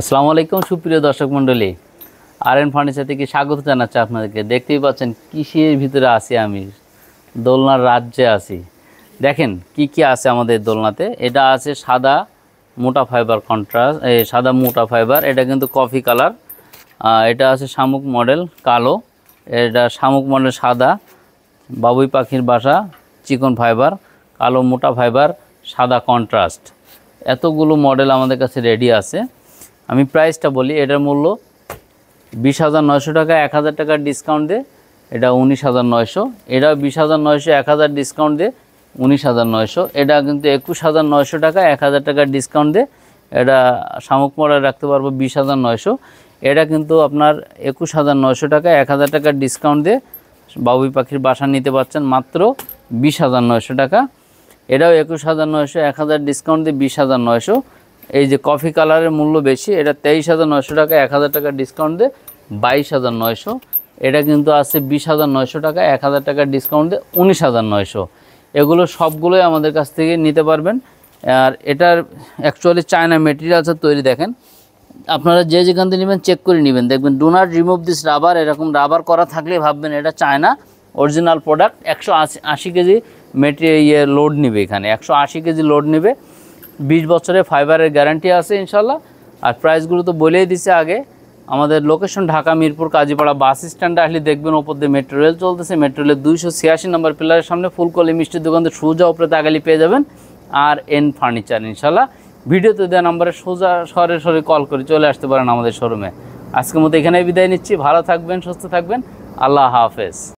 আসসালামু আলাইকুম সুপ্রিয় দর্শক মণ্ডলী, আর.এন ফার্নিচার থেকে স্বাগত জানাচ্ছি আপনাদেরকে। দেখতেই পাচ্ছেন কিসের ভিতরে আছি, আমি দোলনার রাজ্যে আছি। দেখেন কি কি আছে আমাদের দোলনাতে। এটা আছে সাদা মোটা ফাইবার কন্ট্রাস্ট, সাদা মোটা ফাইবার, এটা কিন্তু কফি কালার। এটা আছে শামুক মডেল কালো, এটা শামুক মডেল সাদা, বাবুই পাখির বাসা চিকন ফাইবার, কালো মোটা ফাইবার, সাদা কন্ট্রাস্ট, এতগুলো মডেল আমাদের কাছে রেডি আছে। আমি প্রাইসটা বলি, এটার মূল্য 20,900 টাকা, 1,000 টাকার ডিসকাউন্ট দিয়ে এটা 19,900, এটাও 20,900, 1,000 ডিসকাউন্ট দিয়ে 19,900, এটা কিন্তু 21,900 টাকা, 1,000 টাকার ডিসকাউন্ট দিয়ে এটা শামুক মডেল রাখতে পারবো 20,900। এটা কিন্তু আপনার 21,900 টাকা, 1,000 টাকার ডিসকাউন্ট দিয়ে বাবুই পাখির বাসা নিতে পারছেন মাত্র 20,900 টাকা। এটাও 21,900, 1,000 ডিসকাউন্ট দিয়ে 20,900। এই যে কফি কালারের মূল্য বেশি, এটা 23,900 টাকা, 1,000 টাকার ডিসকাউন্ট দিয়ে 22,900। এটা কিন্তু আছে 20,900 টাকা, 1,000 টাকার ডিসকাউন্ট দিয়ে 19,900। এগুলো সবগুলোই আমাদের কাছ থেকে নিতে পারবেন। আর এটার অ্যাকচুয়ালি চায়না মেটেরিয়ালসের তৈরি। দেখেন আপনারা যে যেখান থেকে নেবেন চেক করে নেবেন, দেখবেন do not remove this rubber, এরকম রাবার করা থাকলে ভাববেন এটা China original product. 180 KG material load নেবে, এখানে 180 কেজি লোড নেবে। 20 বছরের ফাইবারের গ্যারান্টি আছে ইনশাল্লাহ। আর প্রাইসগুলো তো বলেই দিছে আগে। আমাদের লোকেশন ঢাকা মিরপুর কাজীপাড়া বাস স্ট্যান্ডে আসলে দেখবেন ওপর দিয়ে মেট্রো রেল চলতেছে। মেট্রো রেলের 286 নম্বর পিলারের সামনে ফুলকলি মিষ্টির দোকান থেকে সোজা উপরে তাকালি পেয়ে যাবেন আর.এন ফার্নিচার ইনশাল্লাহ। ভিডিওতে দেওয়া নাম্বারে সোজা সরাসরি কল করে চলে আসতে পারেন আমাদের শোরুমে। আজকের মতো এখানেই বিদায় নিচ্ছি। ভালো থাকবেন, সুস্থ থাকবেন, আল্লাহ হাফেজ।